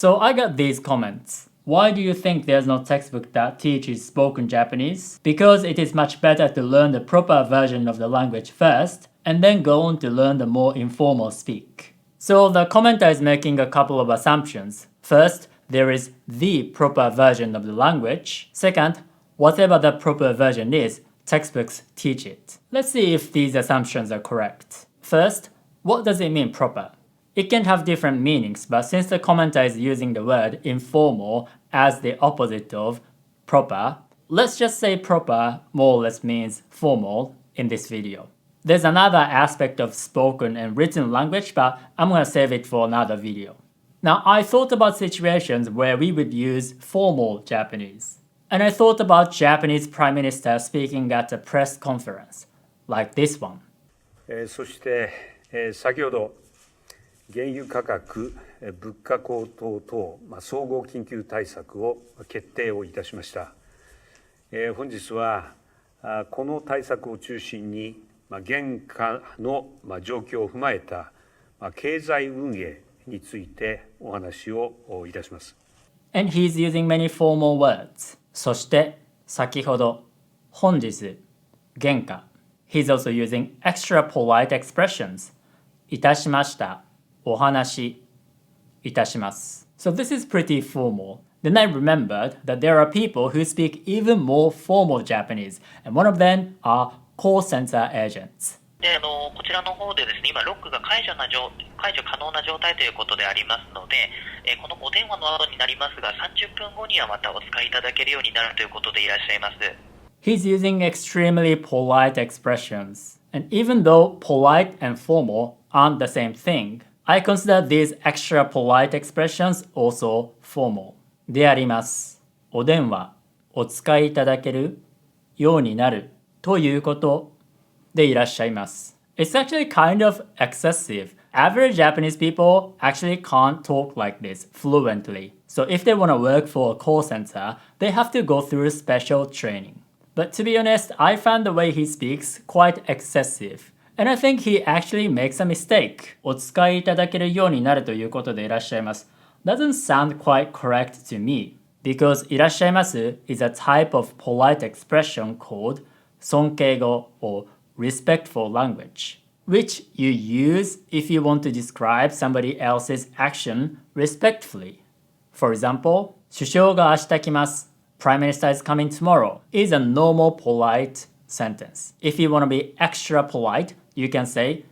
So I got these comments. Why do you think there's no textbook that teaches spoken Japanese? Because it is much better to learn the proper version of the language first, and then go on to learn the more informal speak. So the commenter is making a couple of assumptions. First, there is the proper version of the language. Second, whatever the proper version is, textbooks teach it. Let's see if these assumptions are correct. First, what does it mean proper? It can have different meanings, but since the commenter is using the word informal as the opposite of proper, let's just say proper more or less means formal in this video. There's another aspect of spoken and written language, but I'm gonna save it for another video. Now, I thought about situations where we would use formal Japanese. And I thought about Japanese Prime Minister speaking at a press conference, like this one. そして、先ほど原油価格、物価高騰等、総合緊急対策を決定をいたしました。本日はこの対策を中心に現下の状況を踏まえた経済運営についてお話をいたします。And he's using many formal words. そして、先ほど、本日、原価。He's also using extra polite expressions. いたしました。お話いたします。So this is pretty formal. Then I remembered that there are people who speak even more formal Japanese, and one of them are call center agents. でこちらの方でですね、今ロックが解除可能な状態ということでありますので、このお電話の後になりますが、30分後にはまたお使いいただけるようになるということでいらっしゃいます。He's using extremely polite expressions. And even though polite and formal aren't the same thing, I consider these extra polite expressions also formal. であります。お電話、お使いいただけるようになるということでいらっしゃいます。It's actually kind of excessive. Average Japanese people actually can't talk like this fluently. So if they want to work for a call center, they have to go through special training. But to be honest, I found the way he speaks quite excessive. And I think he actually makes a mistake. お使いいただけるようになるということでいらっしゃいます。Doesn't sound quite correct to me. Because いらっしゃいます is a type of polite expression called 尊敬語 or respectful language, which you use if you want to describe somebody else's action respectfully. For example, 首相が明日来ます。Prime Minister is coming tomorrow is a normal polite sentence. If you want to be extra polite, you can say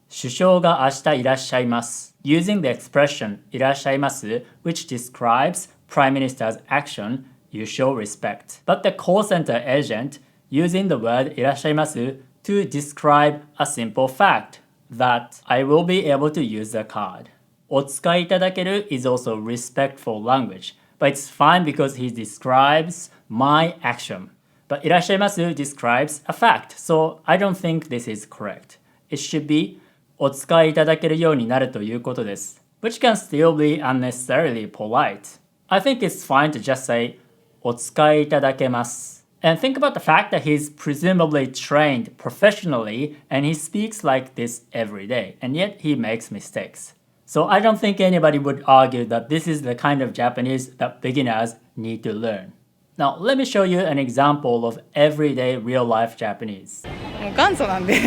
首相が明日いらっしゃいます using the expression いらっしゃいます which describes Prime Minister's action, you show respect. But the call center agent using the word いらっしゃいます to describe a simple fact that I will be able to use the card. お使いいただける is also respectful language, but it's fine because he describes my action. But いらっしゃいます describes a fact, so I don't think this is correct. It should be お使いいただけるようになるということです which can still be unnecessarily polite. I think it's fine to just say お使いいただけます and think about the fact that he's presumably trained professionally and he speaks like this every day and yet he makes mistakes. So I don't think anybody would argue that this is the kind of Japanese that beginners need to learn. Now let me show you an example of everyday real-life Japanese. もう元祖なんで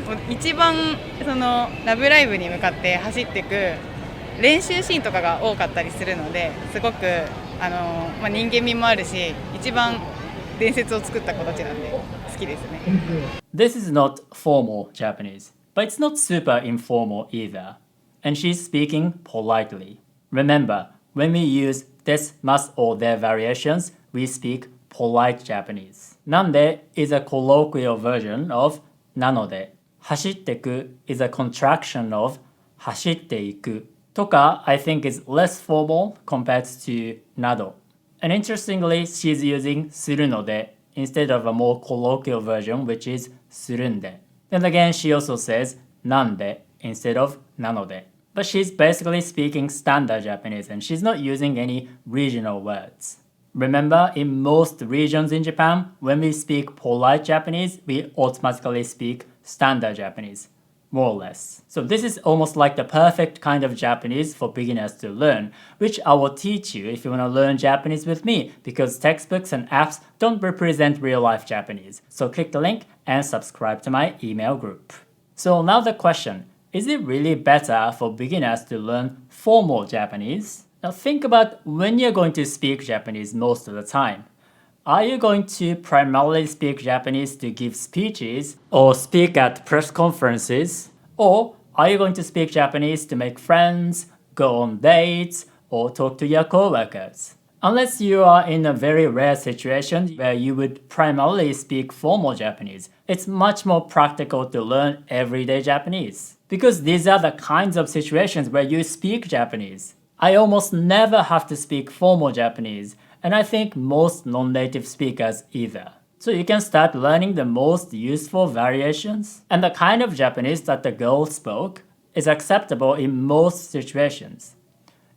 もう一番そのラブライブに向かって走っていく練習シーンとかが多かったりするのですごく人間味もあるし一番伝説を作った子たちなんで好きですね。This is not formal Japanese, but it's not super informal either. And she's speaking politely. Remember, when we use this, must, or their variations, we speak polite Japanese. なんで is a colloquial version of なので。走ってく is a contraction of 走っていくとか I think is less formal compared to など. And interestingly, she's using するので instead of a more colloquial version which is するんで. Then again, she also says なんで instead of なので. But she's basically speaking standard Japanese and she's not using any regional words. Remember, in most regions in Japan, when we speak polite Japanese, we automatically speak standard Japanese. more or less. So this is almost like the perfect kind of Japanese for beginners to learn, which I will teach you if you want to learn Japanese with me, because textbooks and apps don't represent real-life Japanese. So click the link and subscribe to my email group. So now the question, is it really better for beginners to learn formal Japanese? Now think about when you're going to speak Japanese most of the time. Are you going to primarily speak Japanese to give speeches or speak at press conferences? Or are you going to speak Japanese to make friends, go on dates, or talk to your coworkers? Unless you are in a very rare situation where you would primarily speak formal Japanese, it's much more practical to learn everyday Japanese. Because these are the kinds of situations where you speak Japanese. I almost never have to speak formal Japanese, and I think most non-native speakers either. So you can start learning the most useful variations, and the kind of Japanese that the girl spoke is acceptable in most situations.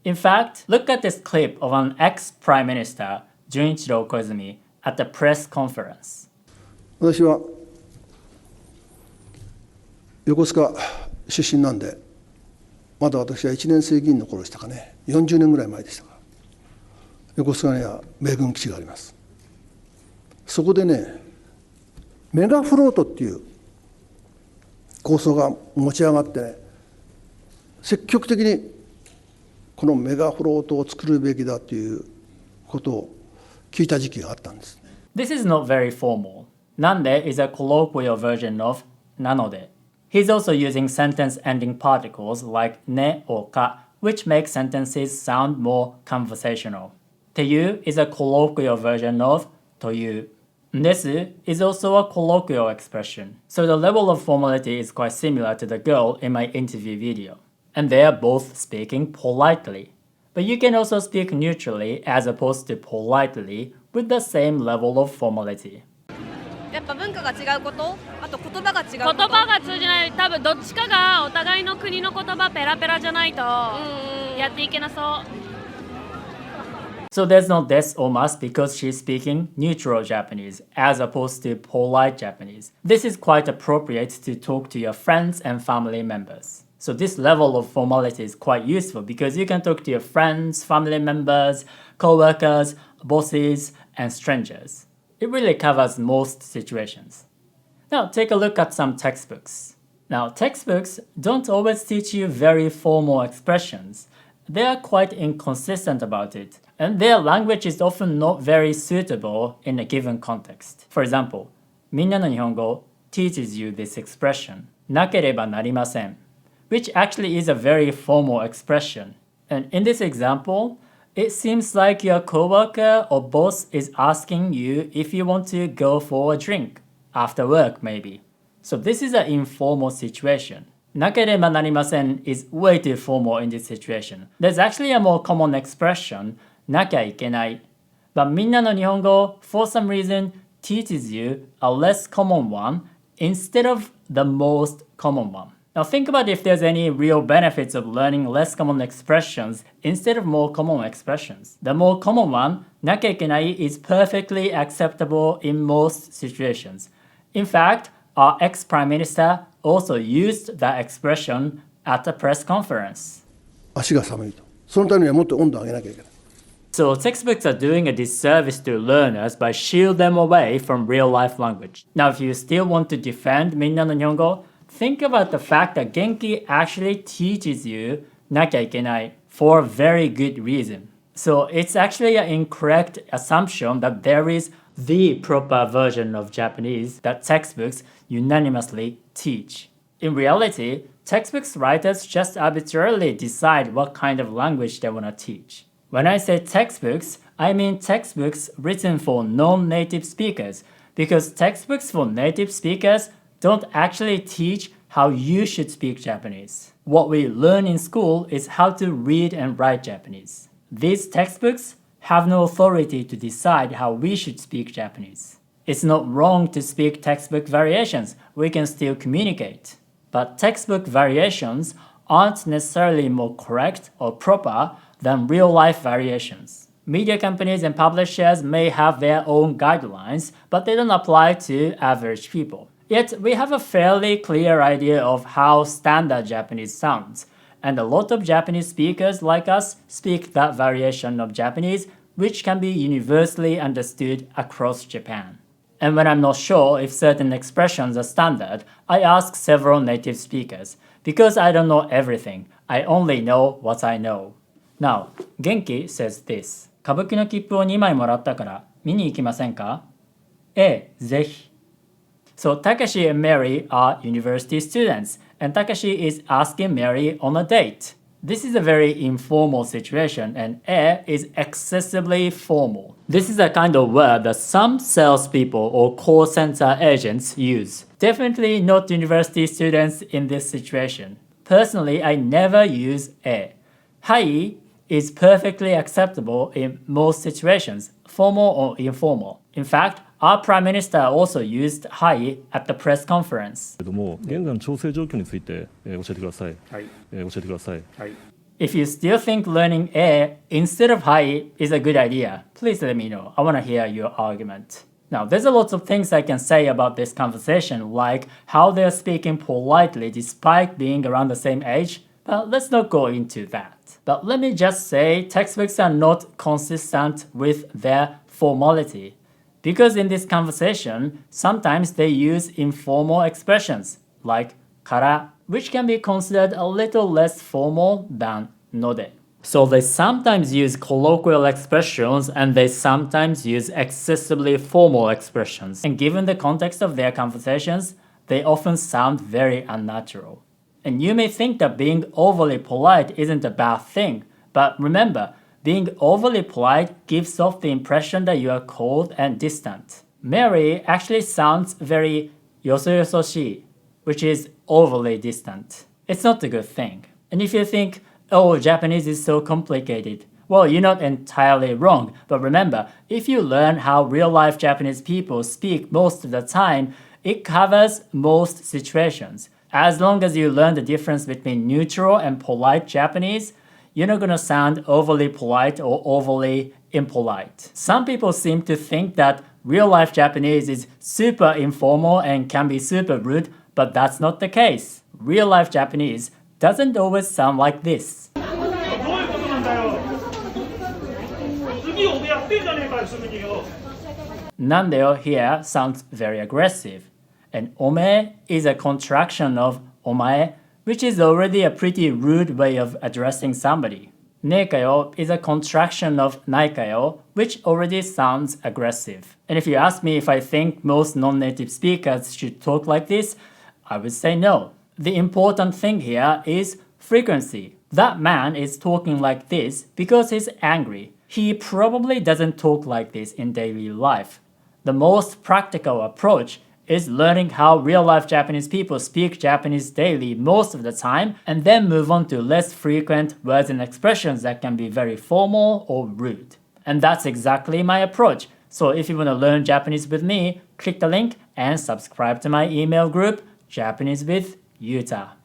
In fact, look at this clip of an ex-Prime Minister, Junichiro Koizumi, at the press conference. 私は横須賀出身なんで、まだ私は1年生議員の頃でしたかね、40年ぐらい前でしたか。横須賀には米軍基地があります。そこでね、メガフロートっていう構想が持ち上がってね、積極的にこのメガフロートを作るべきだということを聞いた時期があったんです。This is not very formal. Nande is a colloquial version of nanode. He's also using sentence-ending particles like ne or ka, which make sentences sound more conversational. Teyu is a colloquial version of toyu. Nesu is also a colloquial expression. So the level of formality is quite similar to the girl in my interview video. And they are both speaking politely. But you can also speak neutrally as opposed to politely with the same level of formality. やっぱ文化が違うこと、あと言葉が違うこと。言葉が通じない、多分どっちかがお互いの国の言葉ペラペラじゃないとやっていけなそう。So there's no des or must because she's speaking neutral Japanese as opposed to polite Japanese. This is quite appropriate to talk to your friends and family members. So this level of formality is quite useful because you can talk to your friends, family members, co-workers, bosses, and strangers. It really covers most situations. Now take a look at some textbooks. Now textbooks don't always teach you very formal expressions. They are quite inconsistent about it, and their language is often not very suitable in a given context. For example, みんなの日本語 teaches you this expression, なければなりません, which actually is a very formal expression. And in this example, it seems like your coworker or boss is asking you if you want to go for a drink after work maybe. So this is an informal situation. なければなりません is way too formal in this situation. There's actually a more common expression, なきゃいけない. But みんなの日本語 for some reason teaches you a less common one instead of the most common one. Now think about if there's any real benefits of learning less common expressions instead of more common expressions. The more common one, なきゃいけない is perfectly acceptable in most situations. In fact, our ex-prime minister also used that expression at a press conference. 足が寒いと。そのためにはもっと温度を上げなきゃいけない。So textbooks are doing a disservice to learners by shield them away from real-life language. Now if you still want to defend みんなの日本語, think about the fact that Genki actually teaches you なきゃいけない for a very good reason. So it's actually an incorrect assumption that there is the proper version of Japanese that textbooks unanimously teach. In reality, textbooks writers just arbitrarily decide what kind of language they want to teach. When I say textbooks, I mean textbooks written for non-native speakers, because textbooks for native speakers don't actually teach how you should speak Japanese. What we learn in school is how to read and write Japanese. These textbooks have no authority to decide how we should speak Japanese. It's not wrong to speak textbook variations. We can still communicate. But textbook variations aren't necessarily more correct or proper than real-life variations. Media companies and publishers may have their own guidelines, but they don't apply to average people. Yet we have a fairly clear idea of how standard Japanese sounds, and a lot of Japanese speakers like us speak that variation of Japanese which can be universally understood across Japan. And when I'm not sure if certain expressions are standard, I ask several native speakers, because I don't know everything, I only know what I know. Now, Genki says this. 歌舞伎の切符を2枚もらったから見に行きませんか？ええ、ぜひ。So Takeshi and Mary are university students, and Takeshi is asking Mary on a date. This is a very informal situation, and "e" is excessively formal. This is a kind of word that some salespeople or call center agents use. Definitely not university students in this situation. Personally, I never use "e." "Hai" is perfectly acceptable in most situations, formal or informal. In fact, our Prime Minister also used "hai" at the press conference. けども、現在の調整状況について、教えてください。はい。教えてください。はい。If you still think learning "e" instead of "hai" is a good idea, please let me know. I want to hear your argument. Now, there's a lot of things I can say about this conversation, like how they're speaking politely despite being around the same age, but let's not go into that. But let me just say, textbooks are not consistent with their formality. Because in this conversation, sometimes they use informal expressions, like kara, which can be considered a little less formal than node. So they sometimes use colloquial expressions and they sometimes use excessively formal expressions. And given the context of their conversations, they often sound very unnatural. And you may think that being overly polite isn't a bad thing, but remember, being overly polite gives off the impression that you are cold and distant. Mary actually sounds very yosoyososhi, which is overly distant. It's not a good thing. And if you think, oh, Japanese is so complicated, well, you're not entirely wrong, but remember, if you learn how real-life Japanese people speak most of the time, it covers most situations. As long as you learn the difference between neutral and polite Japanese, you're not gonna sound overly polite or overly impolite. Some people seem to think that real-life Japanese is super informal and can be super rude, but that's not the case. Real-life Japanese doesn't always sound like this. Nandeo here sounds very aggressive, and ome is a contraction of omae, which is already a pretty rude way of addressing somebody. Neikayo is a contraction of naikayo, which already sounds aggressive. And if you ask me if I think most non-native speakers should talk like this, I would say no. The important thing here is frequency. That man is talking like this because he's angry. He probably doesn't talk like this in daily life. The most practical approach is learning how real-life Japanese people speak Japanese daily most of the time, and then move on to less frequent words and expressions that can be very formal or rude. And that's exactly my approach. So if you want to learn Japanese with me, click the link and subscribe to my email group, Japanese with Yuta.